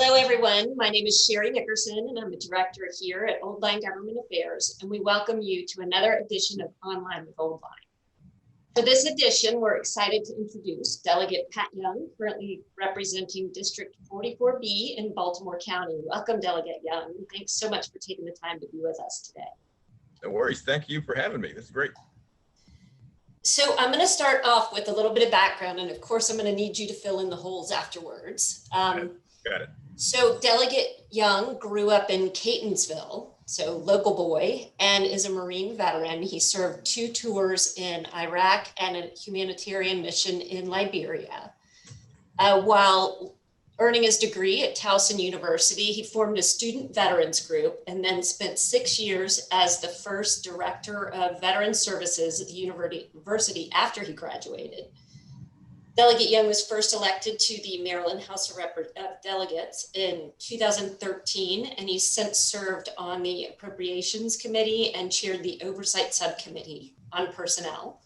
Hello, everyone. My name is Sherry Nickerson, and I'm a director here at Old Line Government Affairs, and we welcome you to another edition of Online with Old Line. For this edition, we're excited to introduce Delegate Pat Young, currently representing District 44B in Baltimore County. Welcome, Delegate Young. Thanks so much for taking the time to be with us today. No worries. Thank you for having me. This is great. So I'm going to start off with a little bit of background, and of course, I'm going to need you to fill in the holes afterwards. Got it. So Delegate Young grew up in Catonsville, so local boy, and is a Marine veteran. He served 2 tours in Iraq and a humanitarian mission in Liberia. While earning his degree at Towson University, he formed a student veterans group and then spent 6 years as the first director of veteran services at the university after he graduated. Delegate Young was first elected to the Maryland House of Delegates in 2013, and he's since served on the Appropriations Committee and chaired the Oversight Subcommittee on Personnel.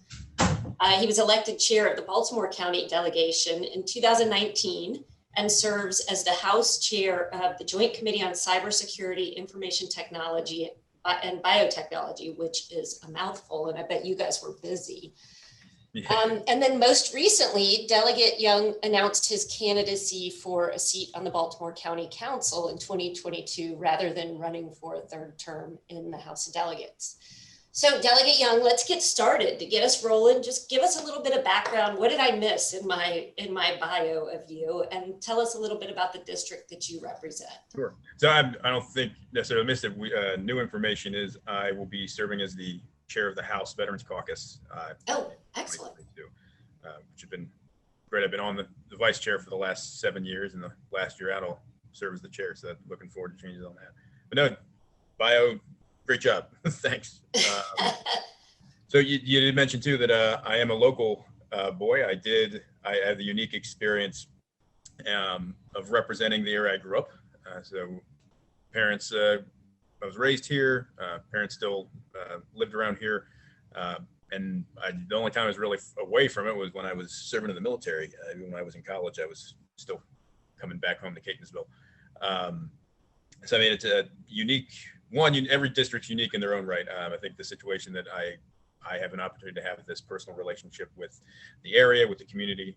He was elected chair of the Baltimore County delegation in 2019 and serves as the House chair of the Joint Committee on Cybersecurity, Information Technology, and Biotechnology, which is a mouthful, and I bet you guys were busy. Yeah. And then most recently, Delegate Young announced his candidacy for a seat on the Baltimore County Council in 2022, rather than running for a 3rd term in the House of Delegates. So Delegate Young, let's get started. To get us rolling, just give us a little bit of background. What did I miss in my bio of you? And tell us a little bit about the district that you represent. Sure. So I don't think necessarily missed it. New information is I will be serving as the chair of the House Veterans Caucus. Oh, excellent. Which has been great. I've been on the vice chair for the last 7 years, and the last year out I'll serve as the chair. So looking forward to changes on that. But no, bio, great job. Thanks. So you did mention too that I am a local boy. I have the unique experience of representing the area I grew up. So parents, I was raised here. Parents still lived around here. And the only time I was really away from it was when I was serving in the military. Even when I was in college, I was still coming back home to Catonsville. So I mean, it's a unique one. Every district's unique in their own right. I think the situation that I have an opportunity to have this personal relationship with the area, with the community,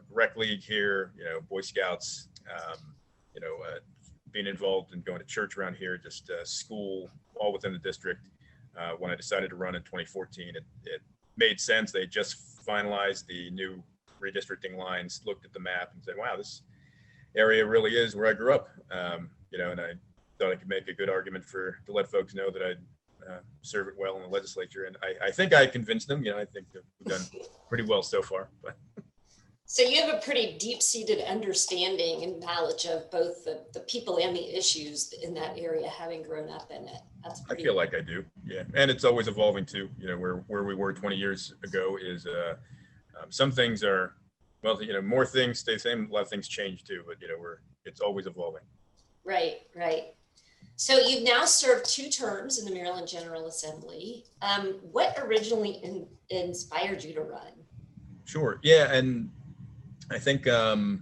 rec league here, Boy Scouts, being involved and going to church around here, just school, all within the district. When I decided to run in 2014, it made sense. They just finalized the new redistricting lines, looked at the map and said, wow, this area really is where I grew up. And I thought I could make a good argument to let folks know that I'd serve it well in the legislature. And I think I convinced them. I think we've done pretty well so far. But. So you have a pretty deep-seated understanding and knowledge of both the people and the issues in that area, having grown up in it. I feel like I do, yeah. And it's always evolving too. Where we were 20 years ago is some things are, well, more things stay the same. A lot of things change too, but it's always evolving. Right. So you've now served 2 terms in the Maryland General Assembly. What originally inspired you to run? Sure, yeah, and I think, and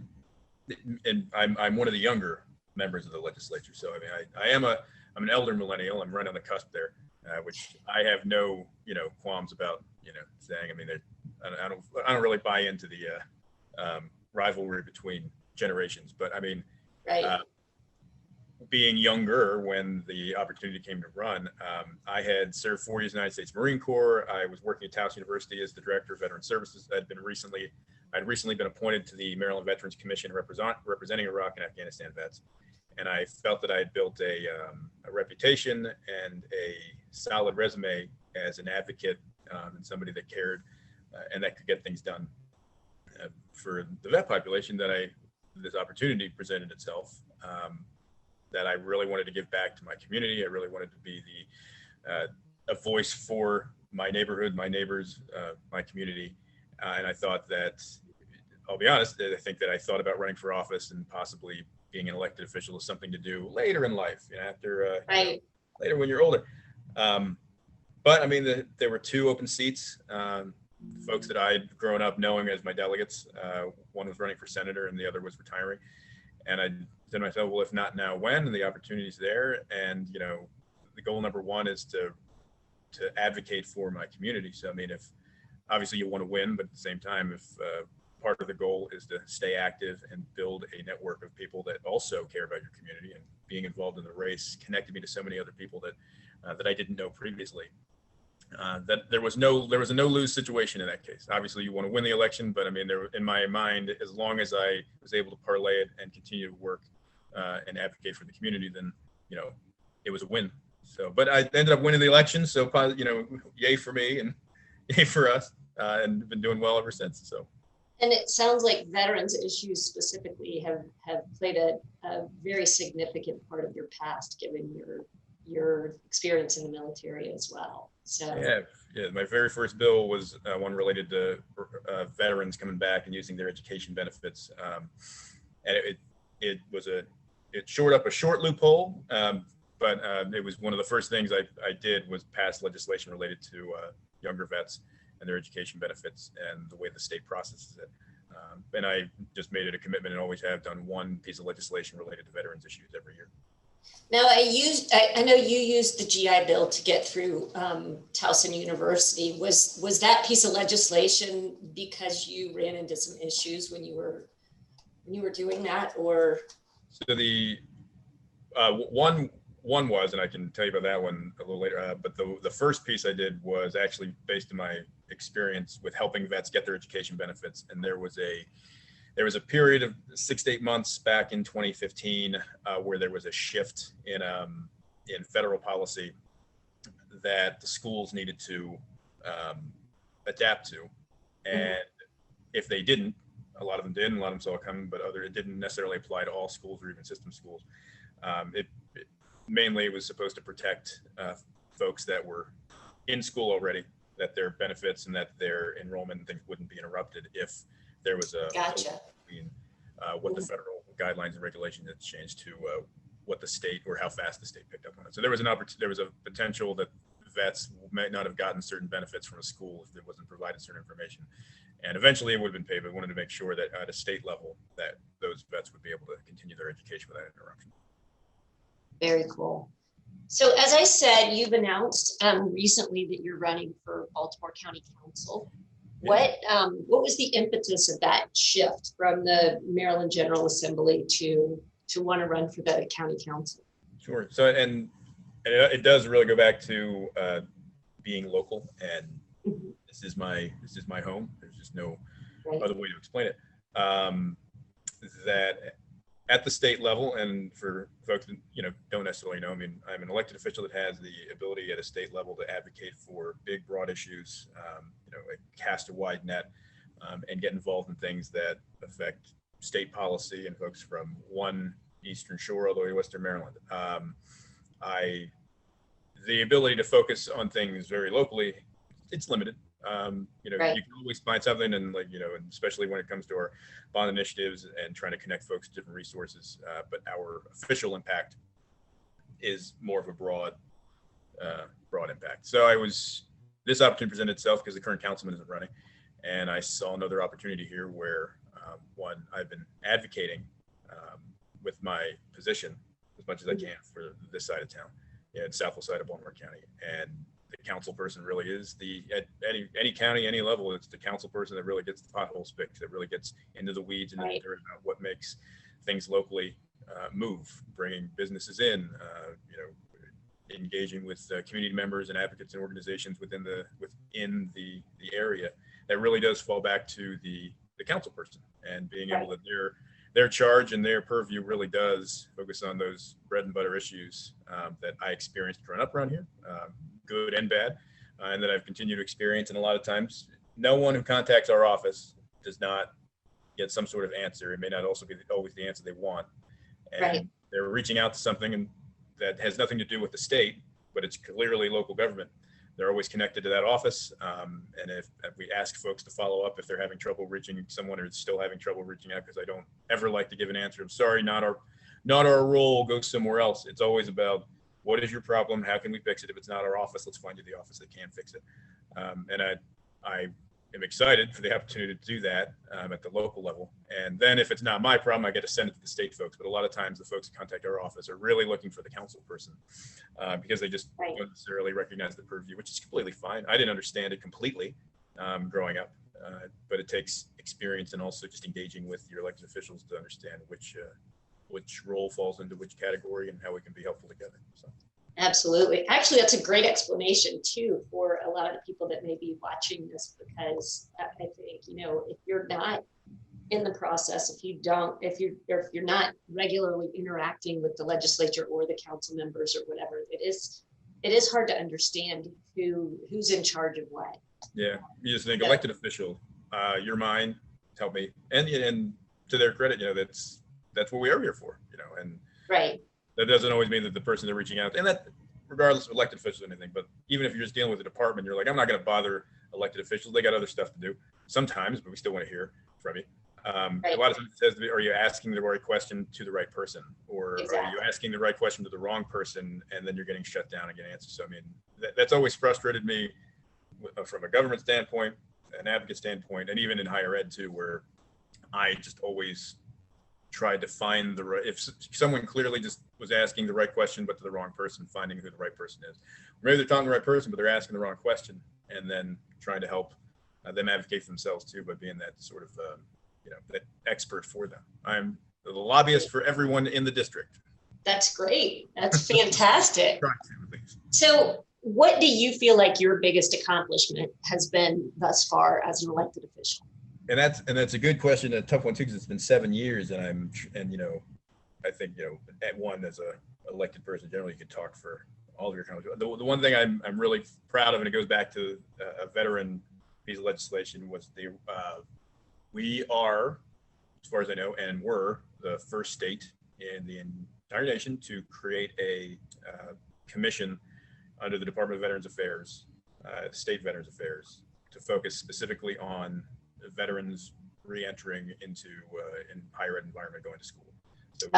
I'm one of the younger members of the legislature. So I mean, I'm an elder millennial. I'm right on the cusp there, which I have no, qualms about, saying. I mean, I don't really buy into the rivalry between generations. But I mean, right. Being younger when the opportunity came to run, I had served 4 years in the United States Marine Corps. I was working at Towson University as the director of veteran services. I'd recently been appointed to the Maryland Veterans Commission representing Iraq and Afghanistan vets. And I felt that I had built a reputation and a solid resume as an advocate and somebody that cared and that could get things done for the vet population. This opportunity presented itself. That I really wanted to give back to my community. I really wanted to be a voice for my neighborhood, my neighbors, my community. And I thought that, I'll be honest, I think that I thought about running for office and possibly being an elected official is something to do later in life, after later when you're older. But I mean, there were 2 open seats, folks that I'd grown up knowing as my delegates. One was running for senator and the other was retiring. And I said to myself, well, if not now, when? And the opportunity's there. And, the goal number one is to advocate for my community. So, I mean, if obviously you want to win, but at the same time, if part of the goal is to stay active and build a network of people that also care about your community, and being involved in the race connected me to so many other people that I didn't know previously. That there was a no lose situation in that case. Obviously, you want to win the election, but I mean, in my mind, as long as I was able to parlay it and continue to work and advocate for the community, then it was a win. So, but I ended up winning the election, so yay for me and yay for us, and been doing well ever since. So. And it sounds like veterans issues specifically have played a very significant part of your past, given your experience in the military as well. So yeah. My very first bill was one related to veterans coming back and using their education benefits, and it shored up a short loophole, but it was one of the first things I did was pass legislation related to younger vets and their education benefits and the way the state processes it. And I just made it a commitment and always have done one piece of legislation related to veterans issues every year. Now, I know you used the GI Bill to get through Towson University. Was that piece of legislation because you ran into some issues when you were doing that, or? So the one was, and I can tell you about that one a little later. But the first piece I did was actually based on my experience with helping vets get their education benefits, and there was a period of 6 to 8 months back in 2015 where there was a shift in federal policy that the schools needed to adapt to, and if they didn't, a lot of them did, and a lot of them saw it coming, but it didn't necessarily apply to all schools or even system schools. Mainly it was supposed to protect folks that were in school already, that their benefits and that their enrollment and things wouldn't be interrupted if there was a Gotcha. between what the federal guidelines and regulations had changed to what the state, or how fast the state picked up on it. So there was a potential that vets might not have gotten certain benefits from a school if it wasn't provided certain information. And eventually it would have been paid, but wanted to make sure that at a state level that those vets would be able to continue their education without interruption. Very cool. So as I said, you've announced recently that you're running for Baltimore County Council. Yeah. What was the impetus of that shift from the Maryland General Assembly to want to run for the county council? Sure. So, and it does really go back to being local, and this is my home. There's just no other way to explain it. That at the state level, and for folks that don't necessarily know, I mean, I'm an elected official that has the ability at a state level to advocate for big, broad issues, cast a wide net, and get involved in things that affect state policy and folks from one Eastern Shore all the way to Western Maryland. The ability to focus on things very locally, it's limited. You can always find something, and and especially when it comes to our bond initiatives and trying to connect folks to different resources. But our official impact is more of a broad impact. So this opportunity presented itself because the current councilman isn't running, and I saw another opportunity here where one, I've been advocating with my position as much as I can for this side of town, southwest side of Baltimore County, and the council person really is at any county, any level, it's the council person that really gets the potholes fixed, that really gets into the weeds and into about what makes things locally move, bringing businesses in, engaging with community members and advocates and organizations within the area. That really does fall back to the council person, and being able to their charge and their purview really does focus on those bread and butter issues that I experienced growing up around here, good and bad, and that I've continued to experience. And a lot of times, no one who contacts our office does not get some sort of answer. It may not also be always the answer they want. And they're reaching out to something and that has nothing to do with the state, but it's clearly local government. They're always connected to that office. And if we ask folks to follow up if they're having trouble reaching someone or still having trouble reaching out, because I don't ever like to give an answer of sorry, not our role, go somewhere else. It's always about what is your problem? How can we fix it? If it's not our office, let's find you the office that can fix it. And I am excited for the opportunity to do that at the local level. And then if it's not my problem, I get to send it to the state folks. But a lot of times the folks who contact our office are really looking for the council person because they just Right. don't necessarily recognize the purview, which is completely fine. I didn't understand it completely growing up, but it takes experience and also just engaging with your elected officials to understand which role falls into which category and how we can be helpful together. So. Absolutely. Actually, that's a great explanation too for a lot of the people that may be watching this, because I think, if you're not in the process, if you're not regularly interacting with the legislature or the council members or whatever, it is hard to understand who's in charge of what. Yeah, you just think elected official, you're mine, help me, and to their credit, that's what we are here for, and right. That doesn't always mean that the person they're reaching out to, and that regardless of elected officials or anything, but even if you're just dealing with a department, you're like, I'm not going to bother elected officials. They got other stuff to do sometimes, but we still want to hear from you. Right. A lot of times it says to be, are you asking the right question to the right person, or Exactly. are you asking the right question to the wrong person, and then you're getting shut down and getting answers. So I mean, that's always frustrated me from a government standpoint, an advocate standpoint, and even in higher ed too, where I just always tried to find the right, if someone clearly just was asking the right question but to the wrong person, finding who the right person is. Maybe they're talking to the right person but they're asking the wrong question, and then trying to help them advocate for themselves too by being that sort of that expert for them. I'm the lobbyist for everyone in the district. That's great. That's fantastic. So what do you feel like your biggest accomplishment has been thus far as an elected official? And that's a good question, a tough one too, because it's been 7 years, and I think at one, as a elected person, generally you could talk for all of your accomplishments. The one thing I'm really proud of, and it goes back to a veteran piece of legislation, was we are, as far as I know, and were the first state in the entire nation to create a commission under the Department of Veterans Affairs, State Veterans Affairs, to focus specifically on veterans re-entering into in higher ed environment, going to school. So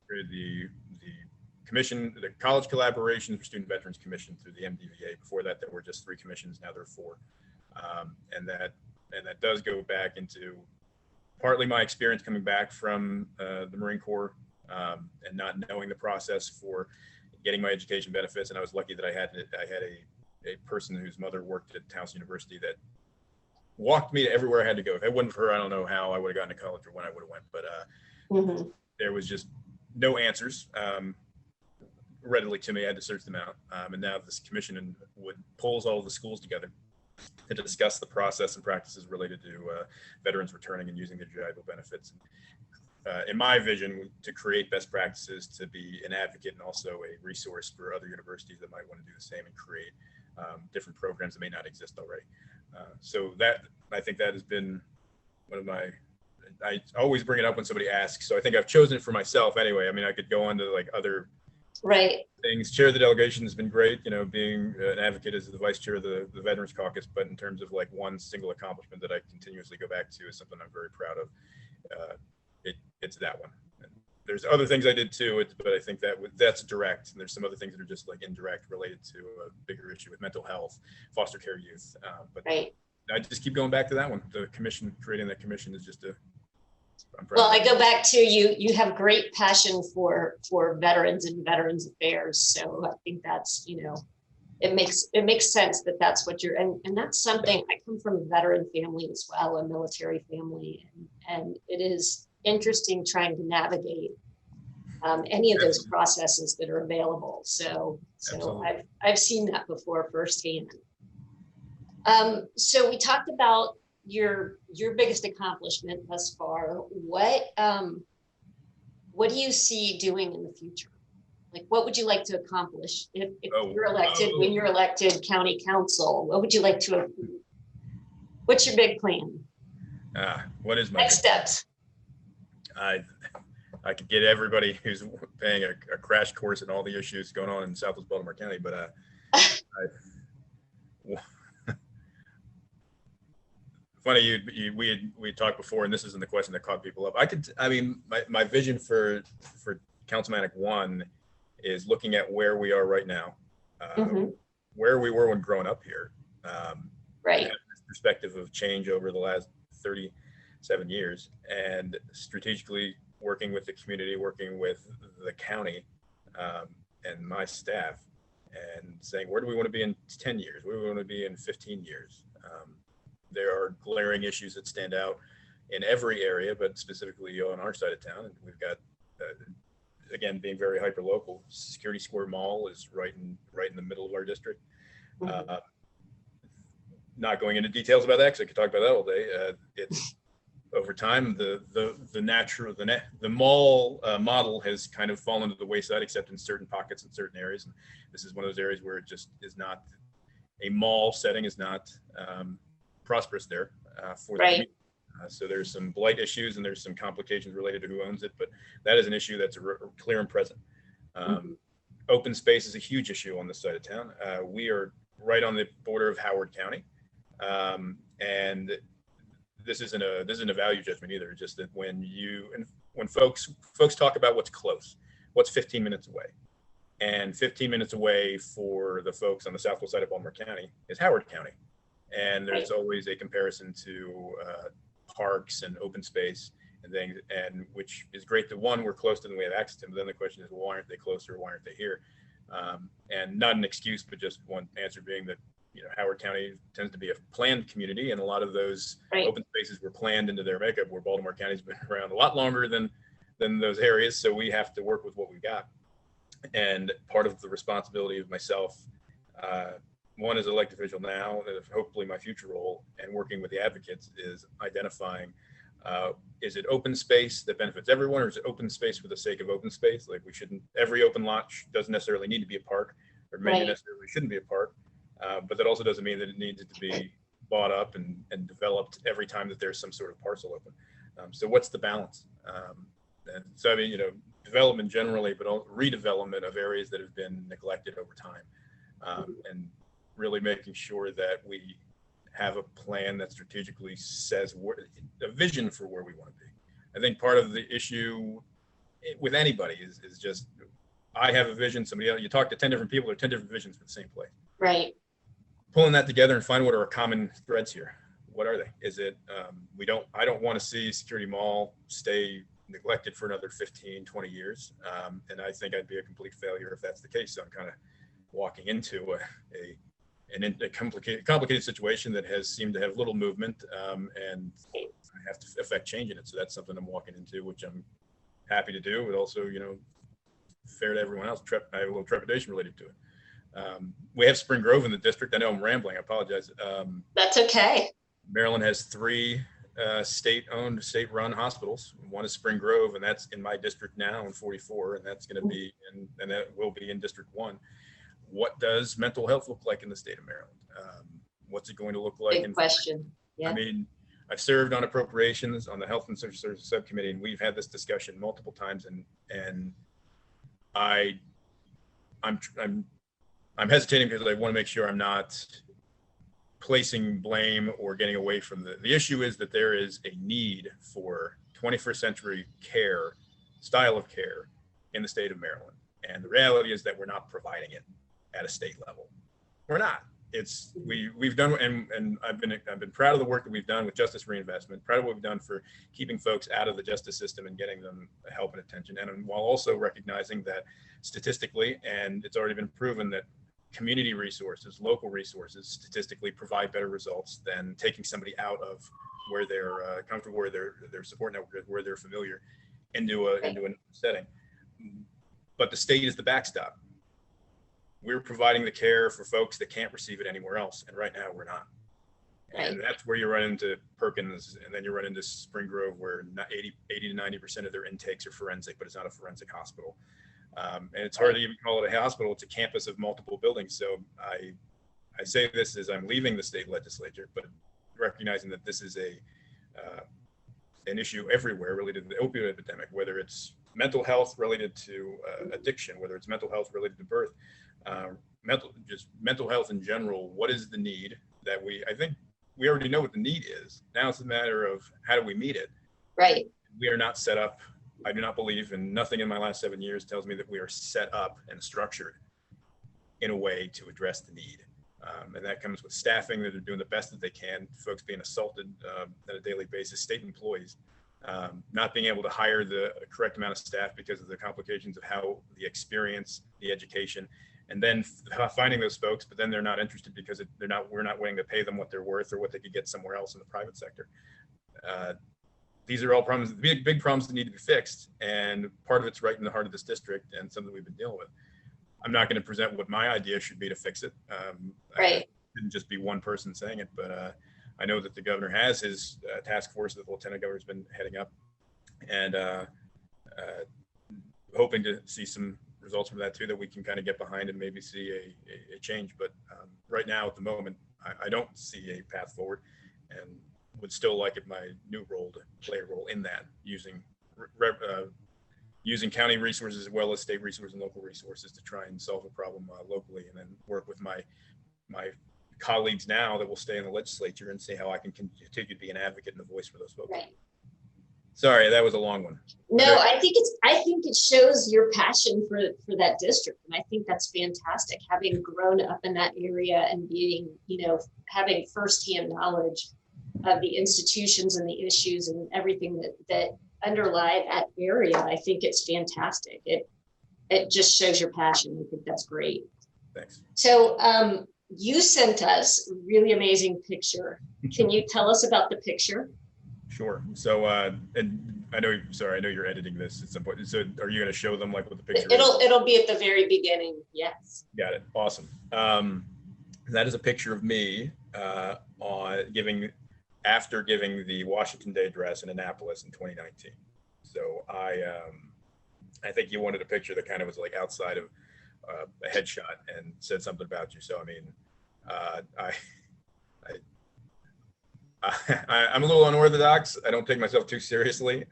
the commission, the College Collaboration for Student Veterans Commission through the MDVA. Before that, there were just 3 commissions. Now there are 4, and that does go back into partly my experience coming back from the Marine Corps and not knowing the process for getting my education benefits. And I was lucky that I had a person whose mother worked at Towson University that walked me to everywhere I had to go. If it wasn't for her, I don't know how I would have gotten to college or when I would have went, but there was just no answers readily to me. I had to search them out. And now this commission pulls all the schools together to discuss the process and practices related to veterans returning and using their GI Bill benefits. In my vision, to create best practices, to be an advocate and also a resource for other universities that might want to do the same and create different programs that may not exist already. So I think that has been one of I always bring it up when somebody asks. So I think I've chosen it for myself anyway. I mean, I could go on to like other things. Chair of the delegation has been great, being an advocate as the vice chair of the Veterans Caucus, but in terms of like one single accomplishment that I continuously go back to is something I'm very proud of. It's that one. And there's other things I did too, but I think that's direct, and there's some other things that are just like indirect, related to a bigger issue with mental health, foster care youth. But I just keep going back to that one. The commission, creating that commission is just I'm proud. Well, I go back to you have great passion for veterans and veterans affairs. So I think that's, it makes sense that that's what you're, and that's something. I come from a veteran family as well, a military family, and it is interesting trying to navigate any of those processes that are available. So I've seen that before firsthand. So we talked about your biggest accomplishment thus far. What do you see doing in the future? Like, what would you like to accomplish if you're elected, when you're elected county council? What would you like to achieve? What's your big plan? What is my next steps? I could get everybody who's paying a crash course in all the issues going on in Southwest Baltimore County, but funny, we had talked before, and this isn't the question that caught people up. My vision for Councilmanic 1 is looking at where we are right now, where we were when growing up here. perspective of change over the last 37 years, and strategically working with the community, working with the county, and my staff, and saying, where do we want to be in 10 years? Where do we want to be in 15 years? There are glaring issues that stand out in every area, but specifically on our side of town. And we've got, again, being very hyper local, Security Square Mall is right in the middle of our district. Not going into details about that, because I could talk about that all day. It's over time, the mall model has kind of fallen to the wayside, except in certain pockets in certain areas. And this is one of those areas where it just is not, a mall setting is not prosperous there for the community. So there's some blight issues and there's some complications related to who owns it, but that is an issue that's clear and present. Open space is a huge issue on this side of town. We are right on the border of Howard County, and this isn't a value judgment either. Just that when folks talk about what's close, what's 15 minutes away, and 15 minutes away for the folks on the southwest side of Baltimore County is Howard County, and there's always a comparison to parks and open space and things, and which is great that one, we're close to them, we have access to them. But then the question is, well, why aren't they closer? Why aren't they here? And not an excuse, but just one answer being that, Howard County tends to be a planned community, and a lot of those open spaces were planned into their makeup, where Baltimore County's been around a lot longer than those areas. So we have to work with what we got. And part of the responsibility of myself, one as an elected official now, and hopefully my future role, and working with the advocates, is identifying, is it open space that benefits everyone, or is it open space for the sake of open space? Like, every open lot doesn't necessarily need to be a park, or maybe necessarily shouldn't be a park. But that also doesn't mean that it needs to be bought up and developed every time that there's some sort of parcel open. So what's the balance? And so, I mean, development generally, but redevelopment of areas that have been neglected over time, and really making sure that we have a plan that strategically says a vision for where we want to be. I think part of the issue with anybody is just, I have a vision, somebody else, you talk to 10 different people, there are 10 different visions for the same place. Right. Pulling that together and find what are our common threads here. What are they? Is it, I don't want to see Security Mall stay neglected for another 15, 20 years. And I think I'd be a complete failure if that's the case. So I'm kind of walking into a complicated situation that has seemed to have little movement, and I have to affect change in it. So that's something I'm walking into, which I'm happy to do, but also, fair to everyone else, I have a little trepidation related to it. We have Spring Grove in the district. I know I'm rambling, I apologize. That's okay. Maryland has 3 state-owned, state-run hospitals. One is Spring Grove, and that's in my district now in 44, and that's going to be and that will be in District 1. What does mental health look like in the state of Maryland? What's it going to look like? Big question. Yeah. I mean, I've served on appropriations on the Health and Social Services Subcommittee, and we've had this discussion multiple times, and I'm hesitating because I want to make sure I'm not placing blame or getting away from the issue. Is that there is a need for 21st century style of care in the state of Maryland. And the reality is that we're not providing it at a state level. We're not. We've done, and I've been proud of the work that we've done with justice reinvestment, proud of what we've done for keeping folks out of the justice system and getting them help and attention. And while also recognizing that statistically, and it's already been proven, that community resources, local resources, statistically provide better results than taking somebody out of where they're comfortable, where their support network, where they're familiar, into a setting. But the state is the backstop. We're providing the care for folks that can't receive it anywhere else, and right now we're not. And that's where you run into Perkins, and then you run into Spring Grove, where 80 to 90% of their intakes are forensic, but it's not a forensic hospital. And it's hard to even call it a hospital. It's a campus of multiple buildings. So I say this as I'm leaving the state legislature, but recognizing that this is an issue everywhere related to the opioid epidemic, whether it's mental health related to addiction, whether it's mental health related to birth, mental health in general. What is the need that I think we already know what the need is. Now it's a matter of how do we meet it? Right. We are not set up. I do not believe, and nothing in my last 7 years tells me that we are set up and structured in a way to address the need. And that comes with staffing that are doing the best that they can, folks being assaulted on a daily basis, state employees, not being able to hire the correct amount of staff because of the complications of how the experience, the education, and then finding those folks, but then they're not interested because we're not willing to pay them what they're worth or what they could get somewhere else in the private sector. These are all problems, big problems that need to be fixed. And part of it's right in the heart of this district and something we've been dealing with. I'm not going to present what my idea should be to fix it. Right. It didn't just be one person saying it, but I know that the governor has his task force that the lieutenant governor's been heading up, and hoping to see some results from that too, that we can kind of get behind and maybe see a change. But right now, at the moment, I don't see a path forward, and would still like it my new role to play a role in that, using county resources as well as state resources and local resources to try and solve a problem locally, and then work with my colleagues now that will stay in the legislature and see how I can continue to be an advocate and a voice for those folks. Right. Sorry, that was a long one. No, I think it shows your passion for that district. And I think that's fantastic, having grown up in that area and being, having firsthand knowledge of the institutions and the issues and everything that underlie that area. I think it's fantastic. It just shows your passion. I think that's great. Thanks. So you sent us a really amazing picture. Can you tell us about the picture? Sure. So, and I know you're editing this at some point. So are you going to show them like what the picture is? It'll be at the very beginning. Yes. Got it. Awesome. That is a picture of me after giving the Washington Day address in Annapolis in 2019. So I think you wanted a picture that kind of was like outside of a headshot and said something about you. So, I mean, I'm a little unorthodox. I don't take myself too seriously.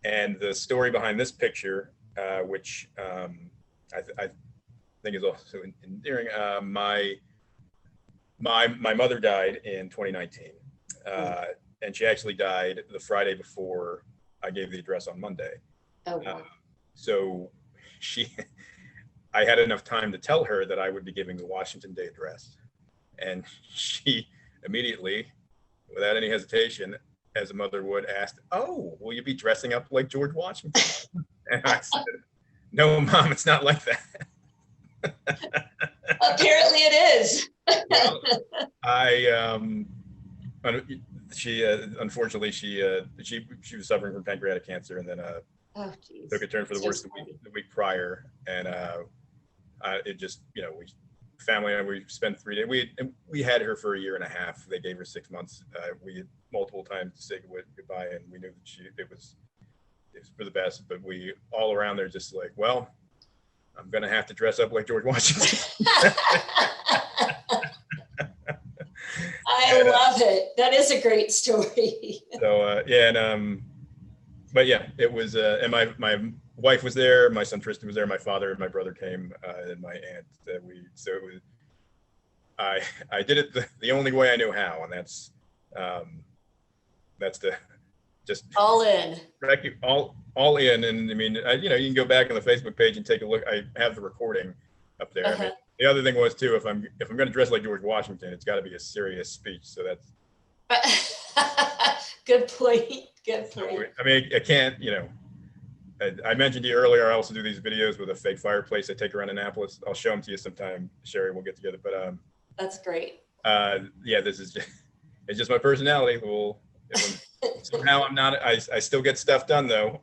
And the story behind this picture, which I think is also endearing, my mother died in 2019. And she actually died the Friday before I gave the address on Monday. Oh, wow. So I had enough time to tell her that I would be giving the Washington Day address. And she immediately, without any hesitation, as a mother would, asked, "Oh, will you be dressing up like George Washington?" And I said, "No, Mom, it's not like that." Apparently it is. Well, she unfortunately she was suffering from pancreatic cancer, and then took a turn for the worse the week prior, and it just, we spent 3 days. We had her for a year and a half. They gave her 6 months. We had multiple times to say goodbye, and we knew that it was for the best. But we all around there just like, well, I'm gonna have to dress up like George Washington. I love it. That is a great story. So but yeah, it was. And my wife was there. My son Tristan was there. My father and my brother came, and my aunt. So it was. I did it the only way I knew how, and that's to just all in. All in, and I mean, you can go back on the Facebook page and take a look. I have the recording up there. I mean, the other thing was too, if I'm going to dress like George Washington, it's got to be a serious speech. So that's good point. Good point. I mean, I can't. I mentioned to you earlier, I also do these videos with a fake fireplace I take around Annapolis. I'll show them to you sometime, Sherry. We'll get together. But that's great. Yeah, this is it's just my personality. Somehow I'm not. I still get stuff done though.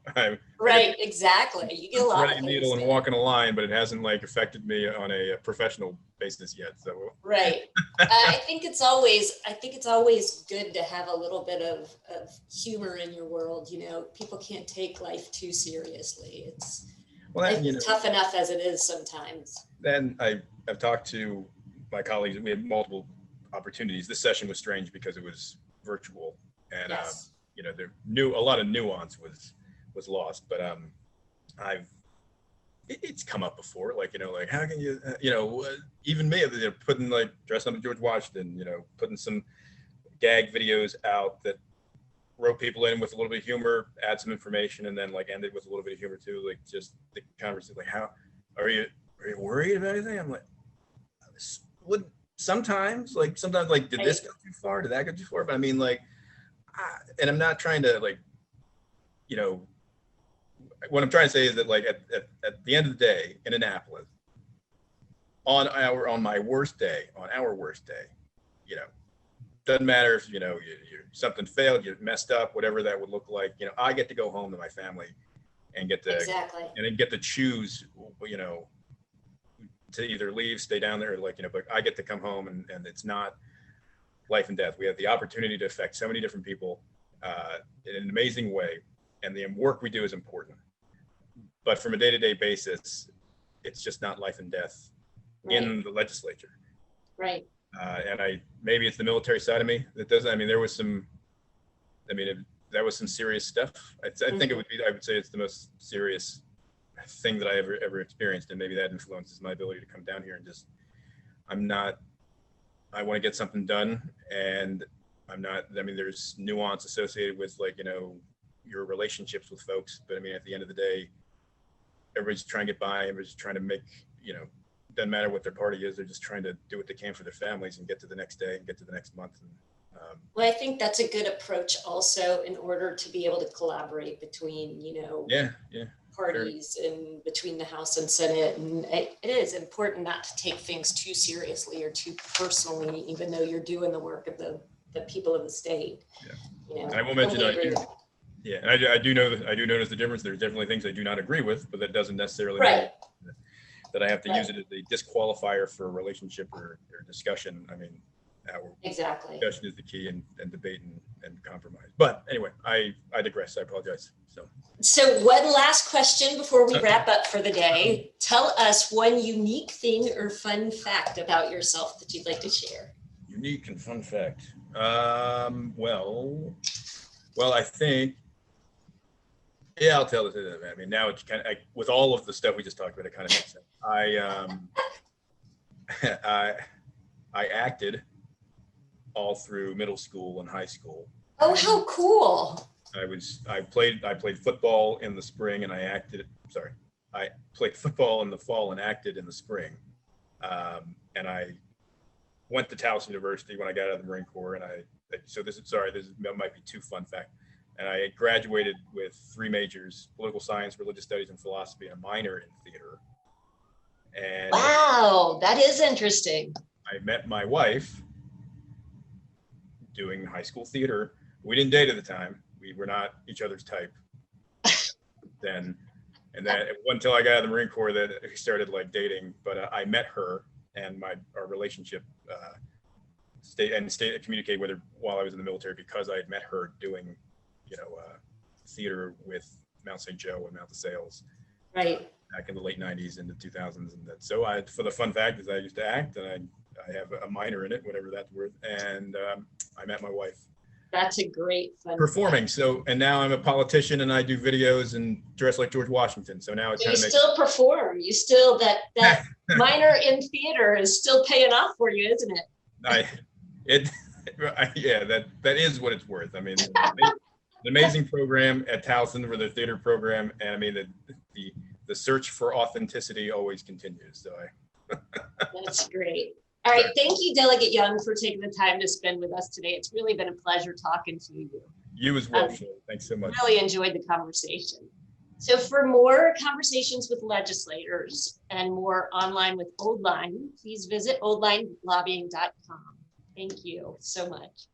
Right, exactly. You get a lot of things. Needle and walking a line, but it hasn't affected me on a professional basis yet. So right. I think it's always good to have a little bit of humor in your world. People can't take life too seriously. It's tough enough as it is sometimes. Then I've talked to my colleagues. We had multiple opportunities. This session was strange because it was virtual. And yes. A lot of nuance was lost, but it's come up before, how can you even me putting dressing up as George Washington, putting some gag videos out that wrote people in with a little bit of humor, add some information, and then ended with a little bit of humor too, just the conversation, how are you worried about anything? I'm like, sometimes like, did this go too far? Did that go too far? But I mean, like, and I'm not trying to like, you know, what I'm trying to say is that like at the end of the day in Annapolis, on our worst day, you know, doesn't matter if, you know, something failed, you messed up, whatever that would look like, you know, I get to go home to my family and get to, and then get to choose, you know, to either leave, stay down there, or like, you know, but I get to come home and it's not life and death. We have the opportunity to affect so many different people in an amazing way. And the work we do is important. But from a day-to-day basis, it's just not life and death in the legislature. Right. And maybe it's the military side of me that does. I mean, there was some, that was some serious stuff. I think it would be, I would say it's the most serious thing that I ever experienced. And maybe that influences my ability to come down here and just, I want to get something done. And there's nuance associated with, like, you know, your relationships with folks. But I mean, at the end of the day, everybody's trying to get by, everybody's trying to make, you know, doesn't matter what their party is, they're just trying to do what they can for their families and get to the next day and get to the next month. And, well, I think that's a good approach also in order to be able to collaborate between, you know, parties and between the House and Senate. And it is important not to take things too seriously or too personally, even though you're doing the work of the people of the state. You know, and I will mention, and I do notice the difference. There's definitely things I do not agree with, but that doesn't necessarily mean that I have to use it as a disqualifier for a relationship or discussion. I mean, discussion is the key, and debate and compromise. But anyway, I digress. I apologize. So one last question before we wrap up for the day. Tell us one unique thing or fun fact about yourself that you'd like to share. Unique and fun fact. Well, I think, I'll tell this. I mean, now it's kind of, with all of the stuff we just talked about, it kind of makes sense. I acted all through middle school and high school. Oh, how cool! I played football in the spring, and I played football in the fall and acted in the spring. And I went to Towson University when I got out of the Marine Corps, and this might be too fun fact. And I graduated with 3 majors: political science, religious studies, and philosophy, and a minor in theater. And wow, that is interesting. I met my wife doing high school theater. We didn't date at the time. We were not each other's type then. And then until I got out of the Marine Corps, that we started like dating. But I met her, and our relationship communicated with her while I was in the military, because I had met her doing, you know, theater with Mount St. Joe and Mount De Sales, back in the late 90s into 2000s. And so for the fun fact is I used to act, and I have a minor in it, whatever that's worth. And I met my wife. That's a great fun performing. fact. So, and now I'm a politician, and I do videos and dress like George Washington. So now it's you still perform. You still, that minor in theater is still paying off for you, isn't it? That is what it's worth. I mean, an amazing program at Towson for the theater program, and I mean the search for authenticity always continues. So that's great. All right, thank you, Delegate Young, for taking the time to spend with us today. It's really been a pleasure talking to you. You as well, Shirley. Thanks so much. Really enjoyed the conversation. So for more conversations with legislators and more online with Old Line, please visit oldlinelobbying.com. Thank you so much.